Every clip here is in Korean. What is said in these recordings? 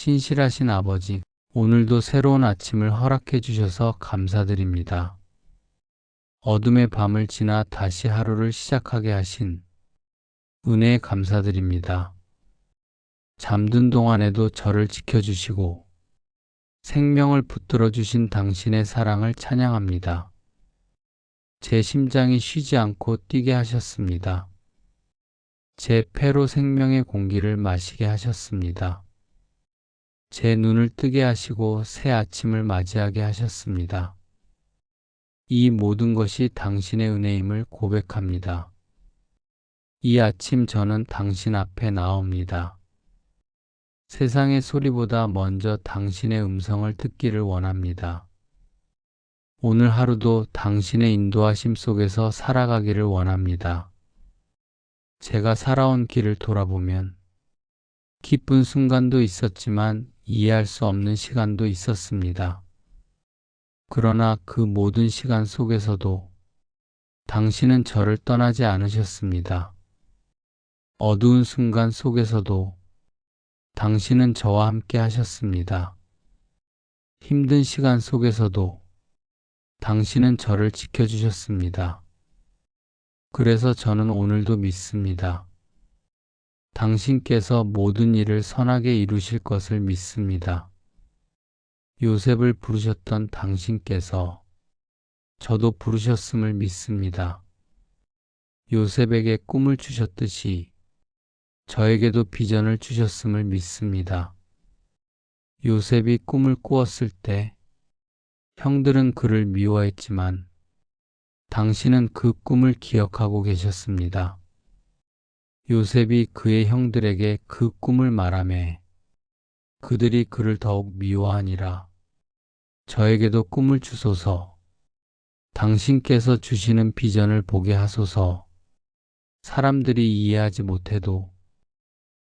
신실하신 아버지, 오늘도 새로운 아침을 허락해 주셔서 감사드립니다. 어둠의 밤을 지나 다시 하루를 시작하게 하신 은혜에 감사드립니다. 잠든 동안에도 저를 지켜주시고 생명을 붙들어 주신 당신의 사랑을 찬양합니다. 제 심장이 쉬지 않고 뛰게 하셨습니다. 제 폐로 생명의 공기를 마시게 하셨습니다. 제 눈을 뜨게 하시고 새 아침을 맞이하게 하셨습니다. 이 모든 것이 당신의 은혜임을 고백합니다. 이 아침 저는 당신 앞에 나옵니다. 세상의 소리보다 먼저 당신의 음성을 듣기를 원합니다. 오늘 하루도 당신의 인도하심 속에서 살아가기를 원합니다. 제가 살아온 길을 돌아보면 기쁜 순간도 있었지만 이해할 수 없는 시간도 있었습니다. 그러나 그 모든 시간 속에서도 당신은 저를 떠나지 않으셨습니다. 어두운 순간 속에서도 당신은 저와 함께 하셨습니다. 힘든 시간 속에서도 당신은 저를 지켜주셨습니다. 그래서 저는 오늘도 믿습니다. 당신께서 모든 일을 선하게 이루실 것을 믿습니다. 요셉을 부르셨던 당신께서 저도 부르셨음을 믿습니다. 요셉에게 꿈을 주셨듯이 저에게도 비전을 주셨음을 믿습니다. 요셉이 꿈을 꾸었을 때 형들은 그를 미워했지만 당신은 그 꿈을 기억하고 계셨습니다. 요셉이 그의 형들에게 그 꿈을 말하매 그들이 그를 더욱 미워하니라. 저에게도 꿈을 주소서. 당신께서 주시는 비전을 보게 하소서. 사람들이 이해하지 못해도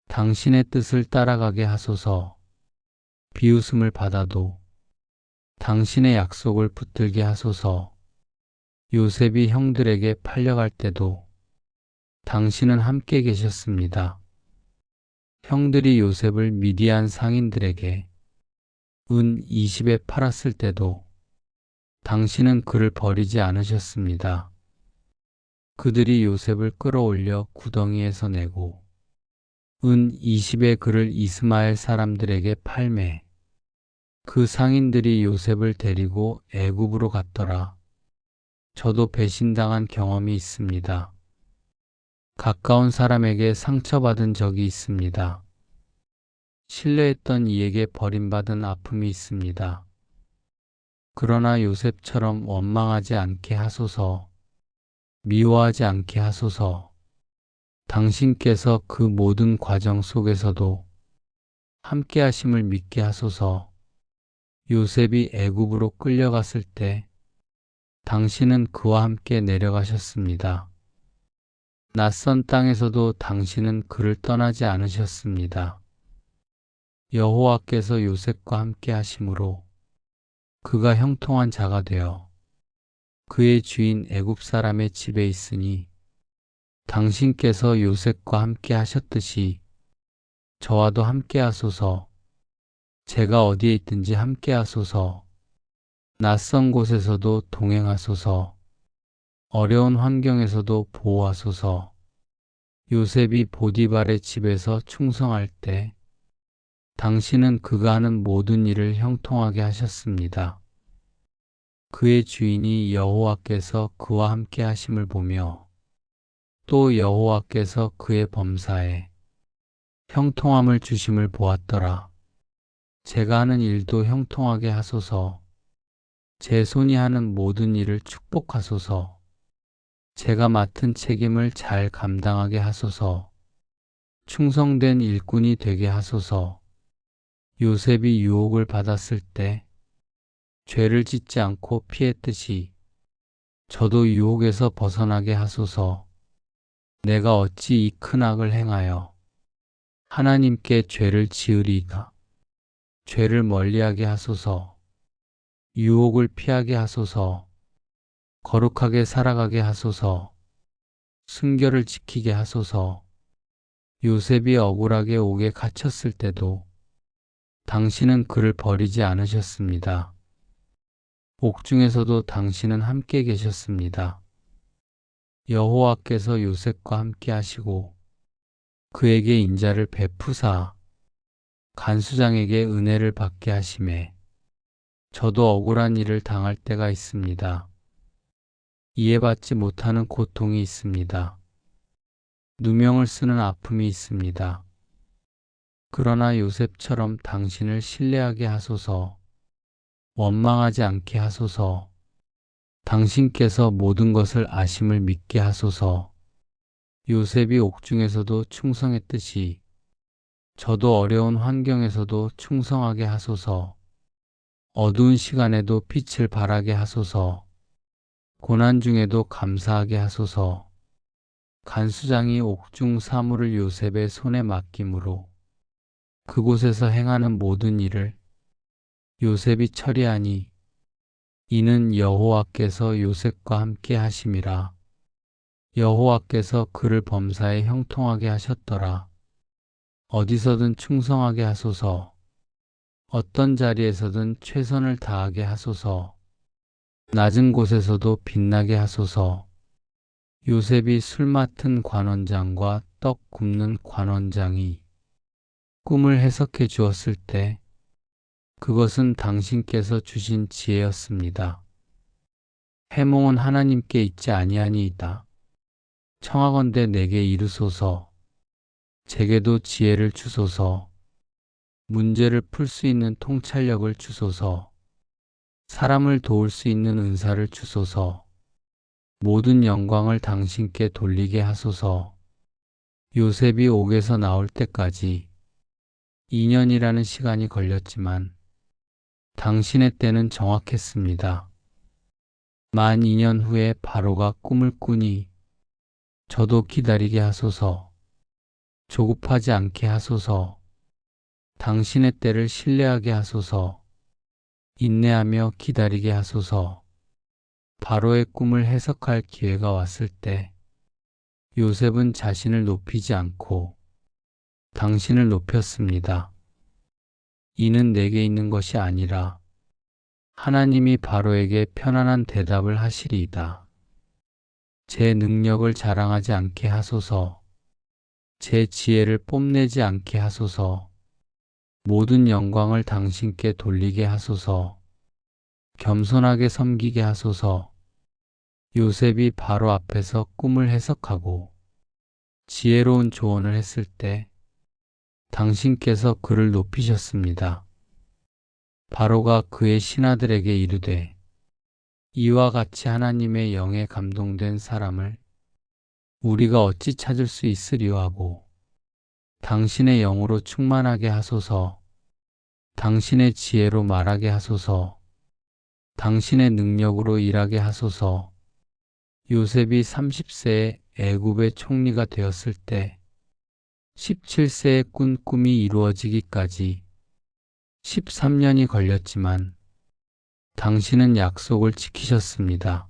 당신의 뜻을 따라가게 하소서. 비웃음을 받아도 당신의 약속을 붙들게 하소서. 요셉이 형들에게 팔려갈 때도 당신은 함께 계셨습니다. 형들이 요셉을 미디안 상인들에게 은 20에 팔았을 때도 당신은 그를 버리지 않으셨습니다. 그들이 요셉을 끌어올려 구덩이에서 내고 은 20에 그를 이스마엘 사람들에게 팔매 그 상인들이 요셉을 데리고 애굽으로 갔더라. 저도 배신당한 경험이 있습니다. 가까운 사람에게 상처받은 적이 있습니다. 신뢰했던 이에게 버림받은 아픔이 있습니다. 그러나 요셉처럼 원망하지 않게 하소서, 미워하지 않게 하소서. 당신께서 그 모든 과정 속에서도 함께 하심을 믿게 하소서. 요셉이 애굽으로 끌려갔을 때 당신은 그와 함께 내려가셨습니다. 낯선 땅에서도 당신은 그를 떠나지 않으셨습니다. 여호와께서 요셉과 함께 하심으로 그가 형통한 자가 되어 그의 주인 애굽 사람의 집에 있으니 당신께서 요셉과 함께 하셨듯이 저와도 함께 하소서. 제가 어디에 있든지 함께 하소서. 낯선 곳에서도 동행하소서. 어려운 환경에서도 보호하소서. 요셉이 보디발의 집에서 충성할 때 당신은 그가 하는 모든 일을 형통하게 하셨습니다. 그의 주인이 여호와께서 그와 함께 하심을 보며 또 여호와께서 그의 범사에 형통함을 주심을 보았더라. 제가 하는 일도 형통하게 하소서. 제 손이 하는 모든 일을 축복하소서. 제가 맡은 책임을 잘 감당하게 하소서. 충성된 일꾼이 되게 하소서. 요셉이 유혹을 받았을 때 죄를 짓지 않고 피했듯이 저도 유혹에서 벗어나게 하소서. 내가 어찌 이 큰 악을 행하여 하나님께 죄를 지으리이까. 죄를 멀리하게 하소서. 유혹을 피하게 하소서. 거룩하게 살아가게 하소서. 순결을 지키게 하소서. 요셉이 억울하게 옥에 갇혔을 때도 당신은 그를 버리지 않으셨습니다. 옥중에서도 당신은 함께 계셨습니다. 여호와께서 요셉과 함께 하시고 그에게 인자를 베푸사 간수장에게 은혜를 받게 하심에 저도 억울한 일을 당할 때가 있습니다. 이해받지 못하는 고통이 있습니다. 누명을 쓰는 아픔이 있습니다. 그러나 요셉처럼 당신을 신뢰하게 하소서, 원망하지 않게 하소서, 당신께서 모든 것을 아심을 믿게 하소서. 요셉이 옥중에서도 충성했듯이 저도 어려운 환경에서도 충성하게 하소서. 어두운 시간에도 빛을 발하게 하소서. 고난 중에도 감사하게 하소서. 간수장이 옥중 사물을 요셉의 손에 맡김으로 그곳에서 행하는 모든 일을 요셉이 처리하니 이는 여호와께서 요셉과 함께 하심이라. 여호와께서 그를 범사에 형통하게 하셨더라. 어디서든 충성하게 하소서. 어떤 자리에서든 최선을 다하게 하소서. 낮은 곳에서도 빛나게 하소서. 요셉이 술 맡은 관원장과 떡 굽는 관원장이 꿈을 해석해 주었을 때 그것은 당신께서 주신 지혜였습니다. 해몽은 하나님께 있지 아니하니이다. 청하건대 내게 이르소서. 제게도 지혜를 주소서. 문제를 풀 수 있는 통찰력을 주소서. 사람을 도울 수 있는 은사를 주소서. 모든 영광을 당신께 돌리게 하소서. 요셉이 옥에서 나올 때까지 2년이라는 시간이 걸렸지만 당신의 때는 정확했습니다. 만 2년 후에 바로가 꿈을 꾸니 저도 기다리게 하소서. 조급하지 않게 하소서. 당신의 때를 신뢰하게 하소서. 인내하며 기다리게 하소서. 바로의 꿈을 해석할 기회가 왔을 때 요셉은 자신을 높이지 않고 당신을 높였습니다. 이는 내게 있는 것이 아니라 하나님이 바로에게 편안한 대답을 하시리이다. 제 능력을 자랑하지 않게 하소서. 제 지혜를 뽐내지 않게 하소서. 모든 영광을 당신께 돌리게 하소서. 겸손하게 섬기게 하소서. 요셉이 바로 앞에서 꿈을 해석하고 지혜로운 조언을 했을 때 당신께서 그를 높이셨습니다. 바로가 그의 신하들에게 이르되 이와 같이 하나님의 영에 감동된 사람을 우리가 어찌 찾을 수 있으리요 하고 당신의 영으로 충만하게 하소서. 당신의 지혜로 말하게 하소서. 당신의 능력으로 일하게 하소서. 요셉이 30세에 애굽의 총리가 되었을 때 17세에 꾼 꿈이 이루어지기까지 13년이 걸렸지만 당신은 약속을 지키셨습니다.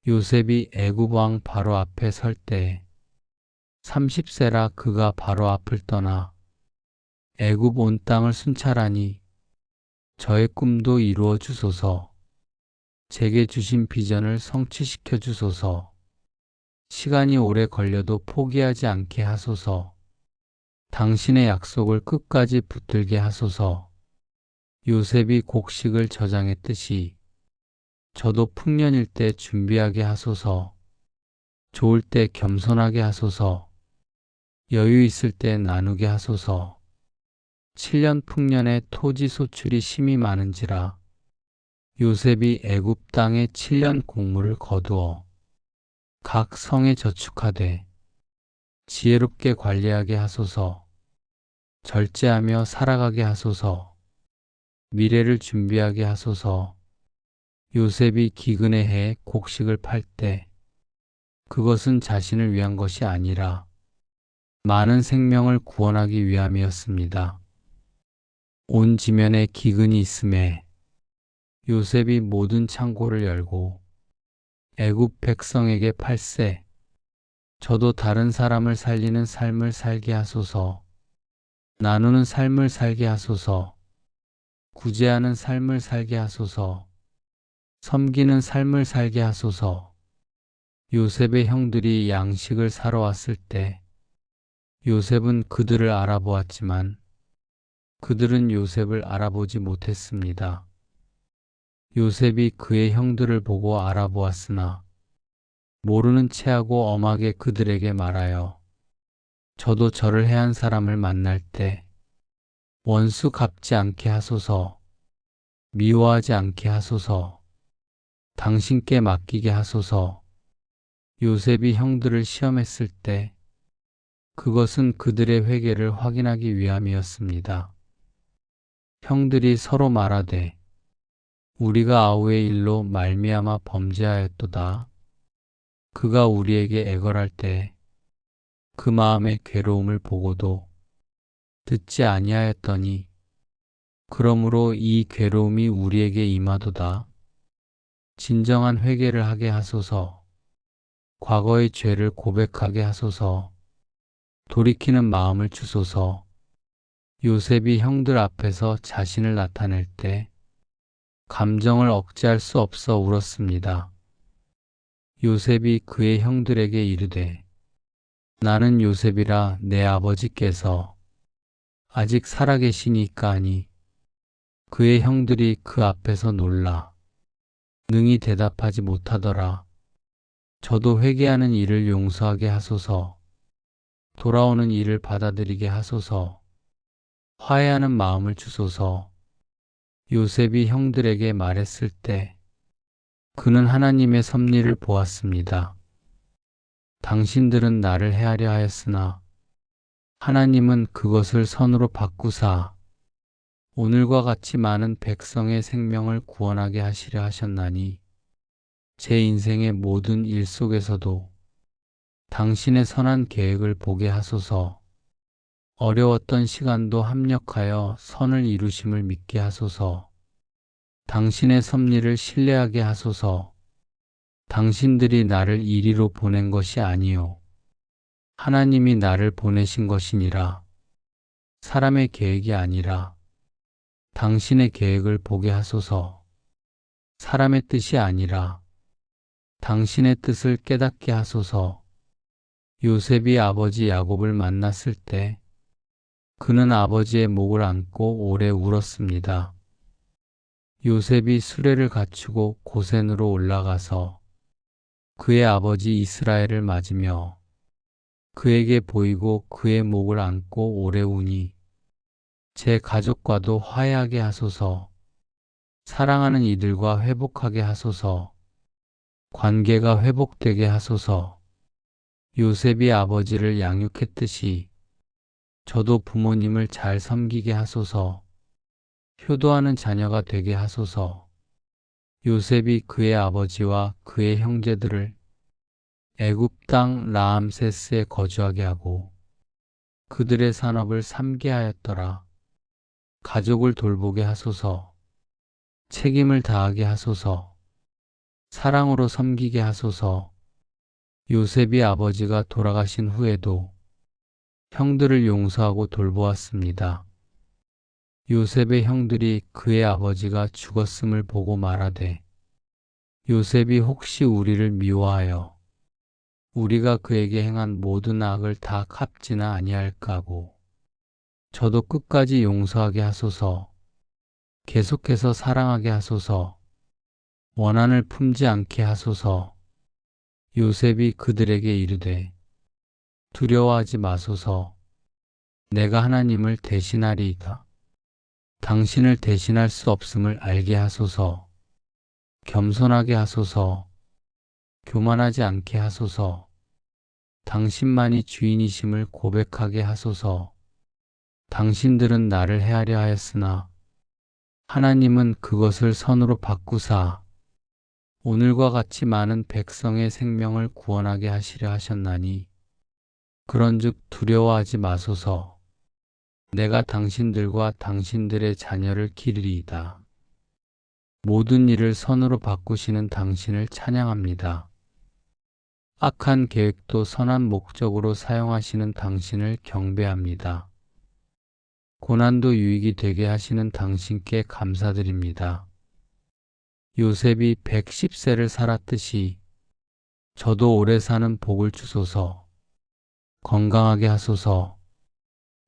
요셉이 애굽 왕 바로 앞에 설 때 30세라 그가 바로 앞을 떠나 애굽 온 땅을 순찰하니 저의 꿈도 이루어 주소서. 제게 주신 비전을 성취시켜 주소서. 시간이 오래 걸려도 포기하지 않게 하소서. 당신의 약속을 끝까지 붙들게 하소서. 요셉이 곡식을 저장했듯이 저도 풍년일 때 준비하게 하소서. 좋을 때 겸손하게 하소서. 여유 있을 때 나누게 하소서. 7년 풍년에 토지 소출이 심히 많은지라 요셉이 애굽 땅에 7년 곡물을 거두어 각 성에 저축하되 지혜롭게 관리하게 하소서. 절제하며 살아가게 하소서. 미래를 준비하게 하소서. 요셉이 기근의 해에 곡식을 팔 때 그것은 자신을 위한 것이 아니라 많은 생명을 구원하기 위함이었습니다. 온 지면에 기근이 있음에 요셉이 모든 창고를 열고 애굽 백성에게 팔세 저도 다른 사람을 살리는 삶을 살게 하소서. 나누는 삶을 살게 하소서. 구제하는 삶을 살게 하소서. 섬기는 삶을 살게 하소서. 요셉의 형들이 양식을 사러 왔을 때 요셉은 그들을 알아보았지만 그들은 요셉을 알아보지 못했습니다. 요셉이 그의 형들을 보고 알아보았으나 모르는 체하고 엄하게 그들에게 말하여 저도 저를 해한 사람을 만날 때 원수 갚지 않게 하소서. 미워하지 않게 하소서. 당신께 맡기게 하소서. 요셉이 형들을 시험했을 때 그것은 그들의 회개를 확인하기 위함이었습니다. 형들이 서로 말하되 우리가 아우의 일로 말미암아 범죄하였도다. 그가 우리에게 애걸할 때 그 마음의 괴로움을 보고도 듣지 아니하였더니 그러므로 이 괴로움이 우리에게 임하도다. 진정한 회개를 하게 하소서. 과거의 죄를 고백하게 하소서. 돌이키는 마음을 주소서. 요셉이 형들 앞에서 자신을 나타낼 때 감정을 억제할 수 없어 울었습니다. 요셉이 그의 형들에게 이르되 나는 요셉이라 내 아버지께서 아직 살아계시니까 하니 그의 형들이 그 앞에서 놀라 능히 대답하지 못하더라. 저도 회개하는 일을 용서하게 하소서. 돌아오는 일을 받아들이게 하소서. 화해하는 마음을 주소서. 요셉이 형들에게 말했을 때 그는 하나님의 섭리를 보았습니다. 당신들은 나를 해하려 하였으나 하나님은 그것을 선으로 바꾸사 오늘과 같이 많은 백성의 생명을 구원하게 하시려 하셨나니 제 인생의 모든 일 속에서도 당신의 선한 계획을 보게 하소서. 어려웠던 시간도 합력하여 선을 이루심을 믿게 하소서. 당신의 섭리를 신뢰하게 하소서. 당신들이 나를 이리로 보낸 것이 아니요 하나님이 나를 보내신 것이니라. 사람의 계획이 아니라 당신의 계획을 보게 하소서. 사람의 뜻이 아니라 당신의 뜻을 깨닫게 하소서. 요셉이 아버지 야곱을 만났을 때 그는 아버지의 목을 안고 오래 울었습니다. 요셉이 수레를 갖추고 고센으로 올라가서 그의 아버지 이스라엘을 맞으며 그에게 보이고 그의 목을 안고 오래 우니 제 가족과도 화해하게 하소서. 사랑하는 이들과 회복하게 하소서. 관계가 회복되게 하소서. 요셉이 아버지를 양육했듯이 저도 부모님을 잘 섬기게 하소서. 효도하는 자녀가 되게 하소서. 요셉이 그의 아버지와 그의 형제들을 애굽 땅 라암세스에 거주하게 하고 그들의 산업을 삼게 하였더라. 가족을 돌보게 하소서. 책임을 다하게 하소서. 사랑으로 섬기게 하소서. 요셉이 아버지가 돌아가신 후에도 형들을 용서하고 돌보았습니다. 요셉의 형들이 그의 아버지가 죽었음을 보고 말하되 요셉이 혹시 우리를 미워하여 우리가 그에게 행한 모든 악을 다 갚지나 아니할까 하고 저도 끝까지 용서하게 하소서. 계속해서 사랑하게 하소서. 원한을 품지 않게 하소서. 요셉이 그들에게 이르되 두려워하지 마소서. 내가 하나님을 대신하리이다. 당신을 대신할 수 없음을 알게 하소서. 겸손하게 하소서. 교만하지 않게 하소서. 당신만이 주인이심을 고백하게 하소서. 당신들은 나를 해하려 하였으나 하나님은 그것을 선으로 바꾸사 오늘과 같이 많은 백성의 생명을 구원하게 하시려 하셨나니 그런즉 두려워하지 마소서. 내가 당신들과 당신들의 자녀를 기르리이다. 모든 일을 선으로 바꾸시는 당신을 찬양합니다. 악한 계획도 선한 목적으로 사용하시는 당신을 경배합니다. 고난도 유익이 되게 하시는 당신께 감사드립니다. 요셉이 110세를 살았듯이 저도 오래 사는 복을 주소서. 건강하게 하소서.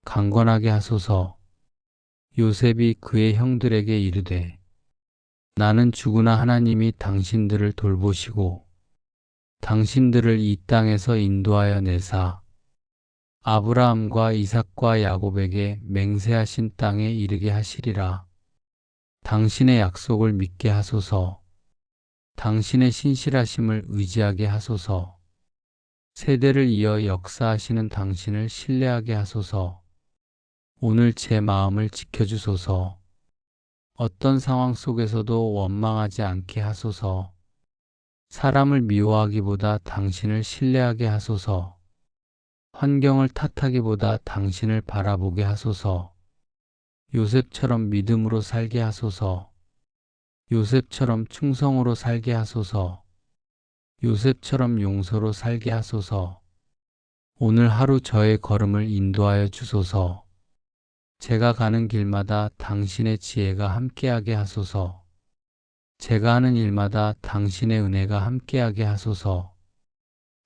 강건하게 하소서. 요셉이 그의 형들에게 이르되 나는 죽으나 하나님이 당신들을 돌보시고 당신들을 이 땅에서 인도하여 내사 아브라함과 이삭과 야곱에게 맹세하신 땅에 이르게 하시리라. 당신의 약속을 믿게 하소서. 당신의 신실하심을 의지하게 하소서. 세대를 이어 역사하시는 당신을 신뢰하게 하소서. 오늘 제 마음을 지켜주소서. 어떤 상황 속에서도 원망하지 않게 하소서. 사람을 미워하기보다 당신을 신뢰하게 하소서. 환경을 탓하기보다 당신을 바라보게 하소서. 요셉처럼 믿음으로 살게 하소서. 요셉처럼 충성으로 살게 하소서. 요셉처럼 용서로 살게 하소서. 오늘 하루 저의 걸음을 인도하여 주소서. 제가 가는 길마다 당신의 지혜가 함께하게 하소서. 제가 하는 일마다 당신의 은혜가 함께하게 하소서.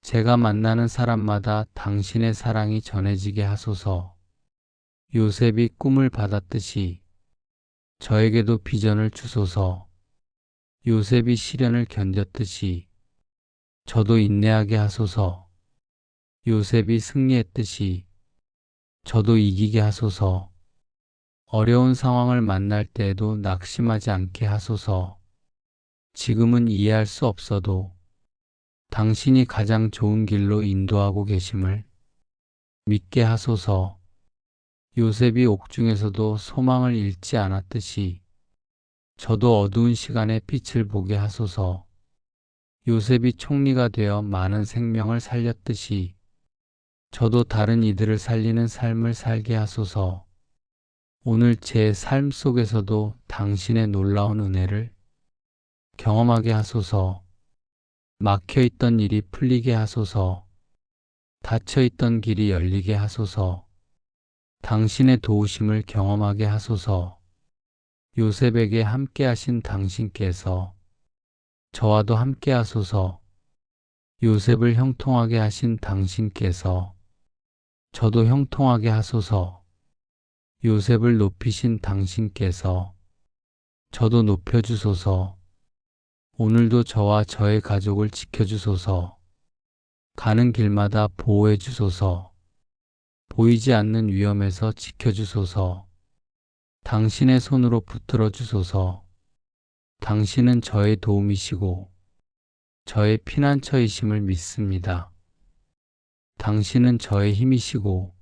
제가 만나는 사람마다 당신의 사랑이 전해지게 하소서. 요셉이 꿈을 받았듯이 저에게도 비전을 주소서. 요셉이 시련을 견뎠듯이 저도 인내하게 하소서. 요셉이 승리했듯이 저도 이기게 하소서. 어려운 상황을 만날 때에도 낙심하지 않게 하소서. 지금은 이해할 수 없어도 당신이 가장 좋은 길로 인도하고 계심을 믿게 하소서. 요셉이 옥중에서도 소망을 잃지 않았듯이 저도 어두운 시간에 빛을 보게 하소서. 요셉이 총리가 되어 많은 생명을 살렸듯이 저도 다른 이들을 살리는 삶을 살게 하소서. 오늘 제 삶 속에서도 당신의 놀라운 은혜를 경험하게 하소서. 막혀있던 일이 풀리게 하소서. 닫혀있던 길이 열리게 하소서. 당신의 도우심을 경험하게 하소서. 요셉에게 함께하신 당신께서 저와도 함께하소서. 요셉을 형통하게 하신 당신께서 저도 형통하게 하소서. 요셉을 높이신 당신께서 저도 높여주소서. 오늘도 저와 저의 가족을 지켜주소서. 가는 길마다 보호해 주소서. 보이지 않는 위험에서 지켜주소서. 당신의 손으로 붙들어 주소서. 당신은 저의 도움이시고 저의 피난처이심을 믿습니다. 당신은 저의 힘이시고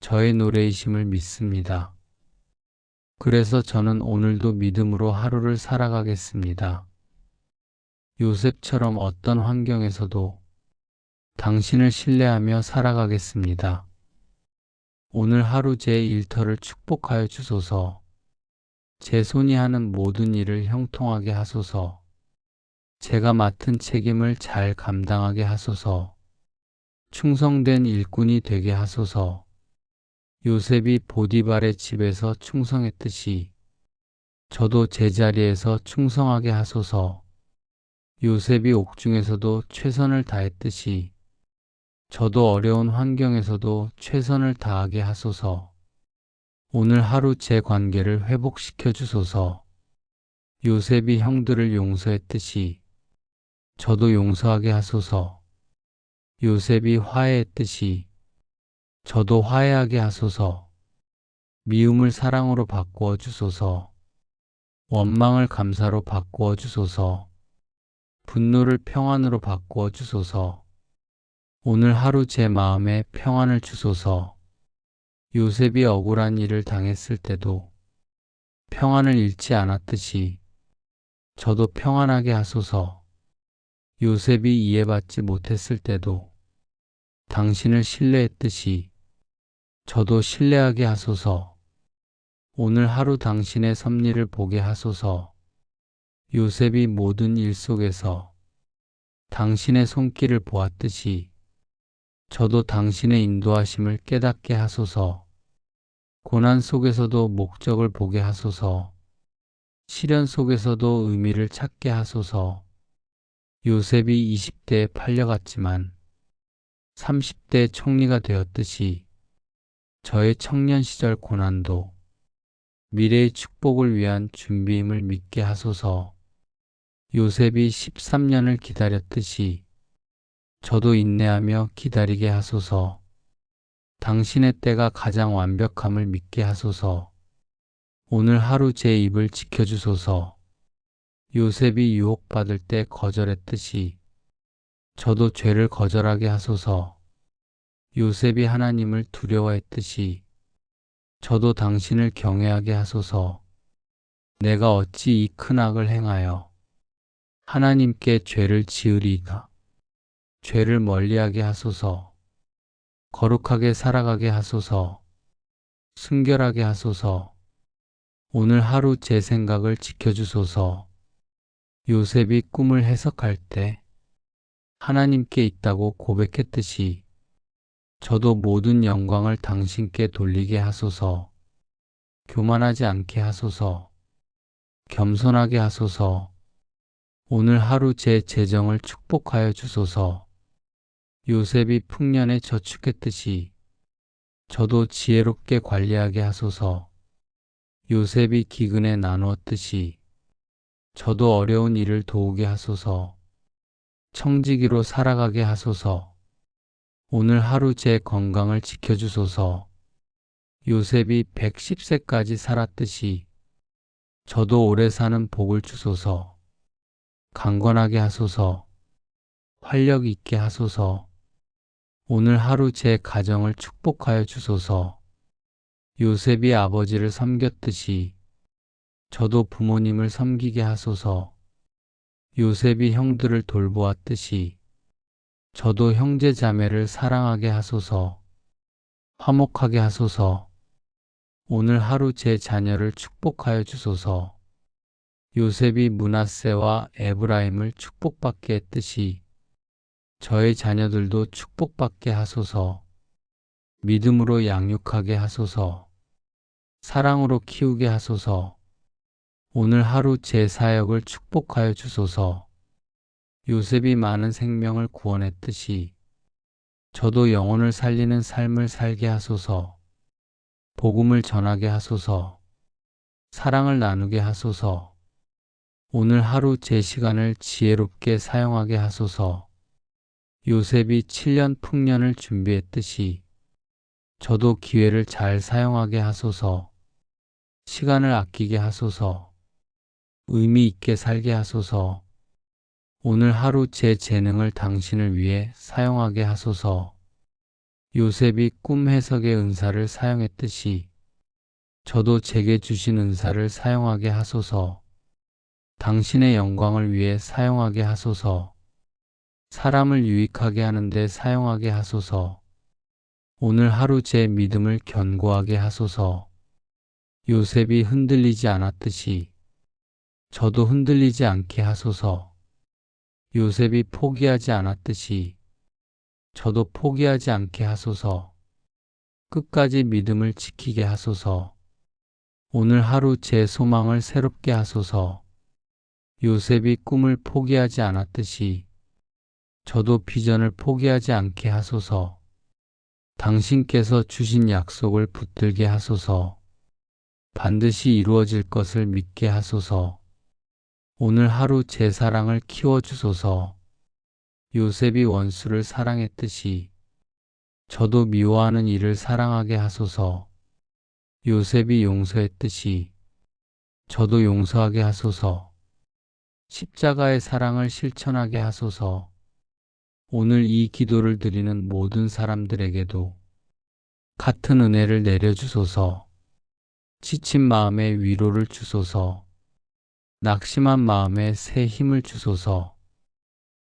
저의 노래이심을 믿습니다. 그래서 저는 오늘도 믿음으로 하루를 살아가겠습니다. 요셉처럼 어떤 환경에서도 당신을 신뢰하며 살아가겠습니다. 오늘 하루 제 일터를 축복하여 주소서. 제 손이 하는 모든 일을 형통하게 하소서. 제가 맡은 책임을 잘 감당하게 하소서. 충성된 일꾼이 되게 하소서. 요셉이 보디발의 집에서 충성했듯이 저도 제자리에서 충성하게 하소서. 요셉이 옥중에서도 최선을 다했듯이 저도 어려운 환경에서도 최선을 다하게 하소서. 오늘 하루 제 관계를 회복시켜 주소서. 요셉이 형들을 용서했듯이 저도 용서하게 하소서. 요셉이 화해했듯이 저도 화해하게 하소서. 미움을 사랑으로 바꾸어 주소서. 원망을 감사로 바꾸어 주소서. 분노를 평안으로 바꾸어 주소서. 오늘 하루 제 마음에 평안을 주소서. 요셉이 억울한 일을 당했을 때도 평안을 잃지 않았듯이 저도 평안하게 하소서. 요셉이 이해받지 못했을 때도 당신을 신뢰했듯이 저도 신뢰하게 하소서. 오늘 하루 당신의 섭리를 보게 하소서. 요셉이 모든 일 속에서 당신의 손길을 보았듯이 저도 당신의 인도하심을 깨닫게 하소서. 고난 속에서도 목적을 보게 하소서. 시련 속에서도 의미를 찾게 하소서. 요셉이 20대에 팔려갔지만 30대 총리가 되었듯이 저의 청년 시절 고난도 미래의 축복을 위한 준비임을 믿게 하소서. 요셉이 13년을 기다렸듯이 저도 인내하며 기다리게 하소서. 당신의 때가 가장 완벽함을 믿게 하소서. 오늘 하루 제 입을 지켜주소서. 요셉이 유혹받을 때 거절했듯이 저도 죄를 거절하게 하소서. 요셉이 하나님을 두려워했듯이 저도 당신을 경외하게 하소서. 내가 어찌 이 큰 악을 행하여 하나님께 죄를 지으리이까. 죄를 멀리하게 하소서. 거룩하게 살아가게 하소서. 순결하게 하소서. 오늘 하루 제 생각을 지켜주소서. 요셉이 꿈을 해석할 때 하나님께 있다고 고백했듯이 저도 모든 영광을 당신께 돌리게 하소서. 교만하지 않게 하소서. 겸손하게 하소서. 오늘 하루 제 재정을 축복하여 주소서. 요셉이 풍년에 저축했듯이 저도 지혜롭게 관리하게 하소서. 요셉이 기근에 나누었듯이 저도 어려운 일을 도우게 하소서. 청지기로 살아가게 하소서. 오늘 하루 제 건강을 지켜주소서. 요셉이 110세까지 살았듯이 저도 오래 사는 복을 주소서. 강건하게 하소서. 활력 있게 하소서. 오늘 하루 제 가정을 축복하여 주소서. 요셉이 아버지를 섬겼듯이 저도 부모님을 섬기게 하소서. 요셉이 형들을 돌보았듯이 저도 형제 자매를 사랑하게 하소서. 화목하게 하소서. 오늘 하루 제 자녀를 축복하여 주소서. 요셉이 므낫세와 에브라임을 축복받게 했듯이 저의 자녀들도 축복받게 하소서. 믿음으로 양육하게 하소서. 사랑으로 키우게 하소서. 오늘 하루 제 사역을 축복하여 주소서. 요셉이 많은 생명을 구원했듯이 저도 영혼을 살리는 삶을 살게 하소서. 복음을 전하게 하소서. 사랑을 나누게 하소서. 오늘 하루 제 시간을 지혜롭게 사용하게 하소서. 요셉이 7년 풍년을 준비했듯이 저도 기회를 잘 사용하게 하소서. 시간을 아끼게 하소서. 의미 있게 살게 하소서. 오늘 하루 제 재능을 당신을 위해 사용하게 하소서. 요셉이 꿈 해석의 은사를 사용했듯이 저도 제게 주신 은사를 사용하게 하소서. 당신의 영광을 위해 사용하게 하소서. 사람을 유익하게 하는데 사용하게 하소서. 오늘 하루 제 믿음을 견고하게 하소서. 요셉이 흔들리지 않았듯이 저도 흔들리지 않게 하소서. 요셉이 포기하지 않았듯이 저도 포기하지 않게 하소서. 끝까지 믿음을 지키게 하소서. 오늘 하루 제 소망을 새롭게 하소서. 요셉이 꿈을 포기하지 않았듯이 저도 비전을 포기하지 않게 하소서. 당신께서 주신 약속을 붙들게 하소서. 반드시 이루어질 것을 믿게 하소서. 오늘 하루 제 사랑을 키워주소서. 요셉이 원수를 사랑했듯이 저도 미워하는 이를 사랑하게 하소서. 요셉이 용서했듯이 저도 용서하게 하소서. 십자가의 사랑을 실천하게 하소서. 오늘 이 기도를 드리는 모든 사람들에게도 같은 은혜를 내려주소서. 지친 마음에 위로를 주소서. 낙심한 마음에 새 힘을 주소서.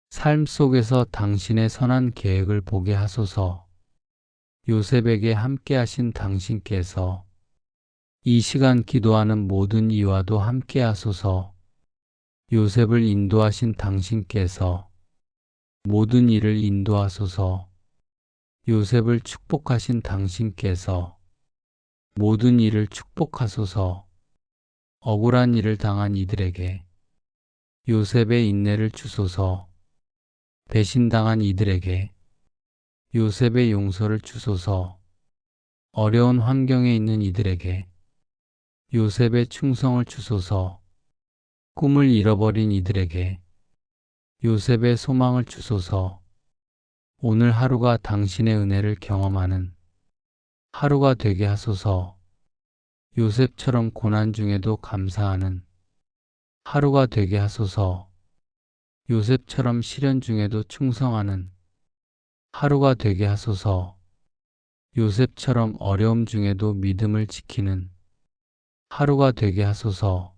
삶 속에서 당신의 선한 계획을 보게 하소서. 요셉에게 함께 하신 당신께서 이 시간 기도하는 모든 이와도 함께 하소서. 요셉을 인도하신 당신께서 모든 일을 인도하소서. 요셉을 축복하신 당신께서 모든 일을 축복하소서. 억울한 일을 당한 이들에게 요셉의 인내를 주소서. 배신당한 이들에게 요셉의 용서를 주소서. 어려운 환경에 있는 이들에게 요셉의 충성을 주소서. 꿈을 잃어버린 이들에게 요셉의 소망을 주소서. 오늘 하루가 당신의 은혜를 경험하는 하루가 되게 하소서. 요셉처럼 고난 중에도 감사하는 하루가 되게 하소서. 요셉처럼 시련 중에도 충성하는 하루가 되게 하소서. 요셉처럼 어려움 중에도 믿음을 지키는 하루가 되게 하소서.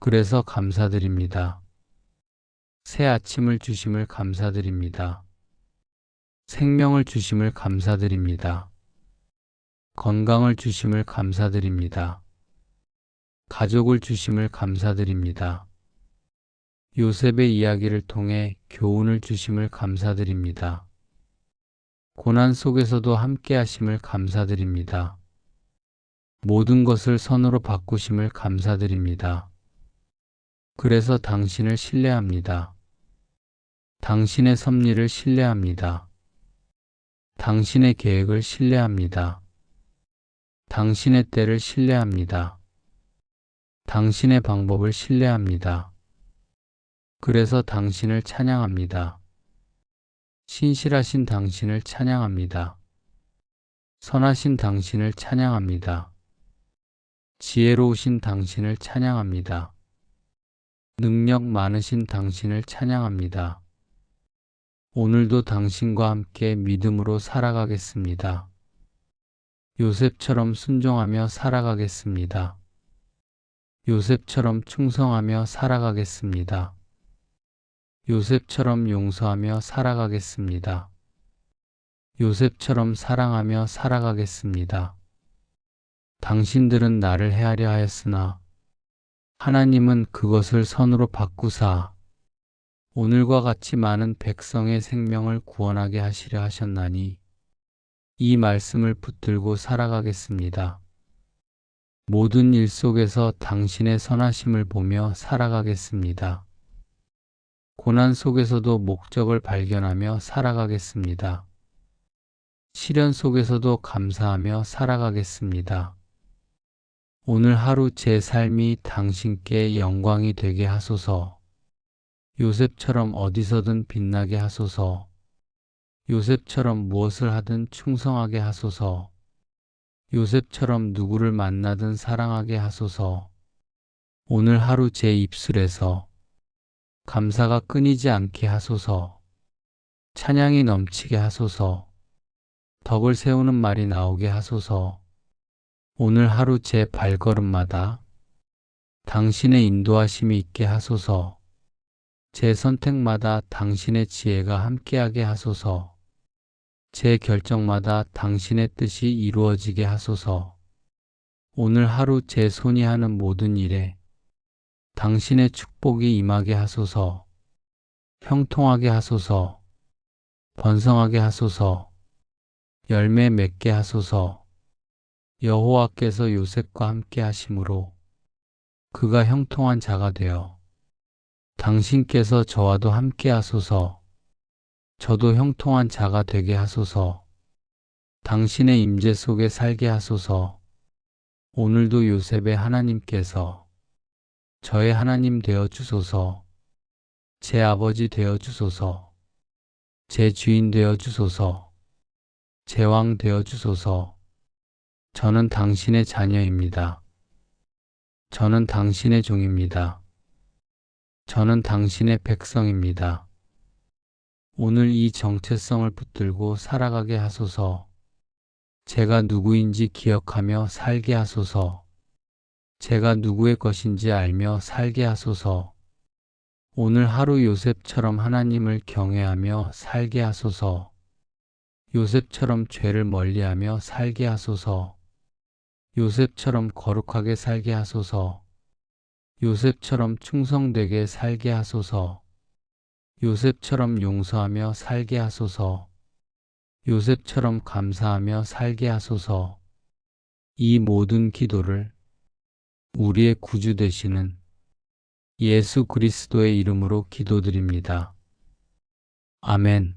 그래서 감사드립니다. 새 아침을 주심을 감사드립니다. 생명을 주심을 감사드립니다. 건강을 주심을 감사드립니다. 가족을 주심을 감사드립니다. 요셉의 이야기를 통해 교훈을 주심을 감사드립니다. 고난 속에서도 함께 하심을 감사드립니다. 모든 것을 선으로 바꾸심을 감사드립니다. 그래서 당신을 신뢰합니다. 당신의 섭리를 신뢰합니다. 당신의 계획을 신뢰합니다. 당신의 때를 신뢰합니다. 당신의 방법을 신뢰합니다. 그래서 당신을 찬양합니다. 신실하신 당신을 찬양합니다. 선하신 당신을 찬양합니다. 지혜로우신 당신을 찬양합니다. 능력 많으신 당신을 찬양합니다. 오늘도 당신과 함께 믿음으로 살아가겠습니다. 요셉처럼 순종하며 살아가겠습니다. 요셉처럼 충성하며 살아가겠습니다. 요셉처럼 용서하며 살아가겠습니다. 요셉처럼 사랑하며 살아가겠습니다. 당신들은 나를 해하려 하였으나 하나님은 그것을 선으로 바꾸사 오늘과 같이 많은 백성의 생명을 구원하게 하시려 하셨나니 이 말씀을 붙들고 살아가겠습니다. 모든 일 속에서 당신의 선하심을 보며 살아가겠습니다. 고난 속에서도 목적을 발견하며 살아가겠습니다. 시련 속에서도 감사하며 살아가겠습니다. 오늘 하루 제 삶이 당신께 영광이 되게 하소서. 요셉처럼 어디서든 빛나게 하소서. 요셉처럼 무엇을 하든 충성하게 하소서. 요셉처럼 누구를 만나든 사랑하게 하소서. 오늘 하루 제 입술에서 감사가 끊이지 않게 하소서. 찬양이 넘치게 하소서. 덕을 세우는 말이 나오게 하소서. 오늘 하루 제 발걸음마다 당신의 인도하심이 있게 하소서. 제 선택마다 당신의 지혜가 함께하게 하소서. 제 결정마다 당신의 뜻이 이루어지게 하소서. 오늘 하루 제 손이 하는 모든 일에 당신의 축복이 임하게 하소서. 형통하게 하소서. 번성하게 하소서. 열매 맺게 하소서. 여호와께서 요셉과 함께 하심으로 그가 형통한 자가 되어 당신께서 저와도 함께 하소서. 저도 형통한 자가 되게 하소서. 당신의 임재 속에 살게 하소서. 오늘도 요셉의 하나님께서 저의 하나님 되어 주소서. 제 아버지 되어 주소서. 제 주인 되어 주소서. 제 왕 되어 주소서. 저는 당신의 자녀입니다. 저는 당신의 종입니다. 저는 당신의 백성입니다. 오늘 이 정체성을 붙들고 살아가게 하소서. 제가 누구인지 기억하며 살게 하소서. 제가 누구의 것인지 알며 살게 하소서. 오늘 하루 요셉처럼 하나님을 경외하며 살게 하소서. 요셉처럼 죄를 멀리하며 살게 하소서. 요셉처럼 거룩하게 살게 하소서. 요셉처럼 충성되게 살게 하소서. 요셉처럼 용서하며 살게 하소서. 요셉처럼 감사하며 살게 하소서. 이 모든 기도를 우리의 구주 되시는 예수 그리스도의 이름으로 기도드립니다. 아멘.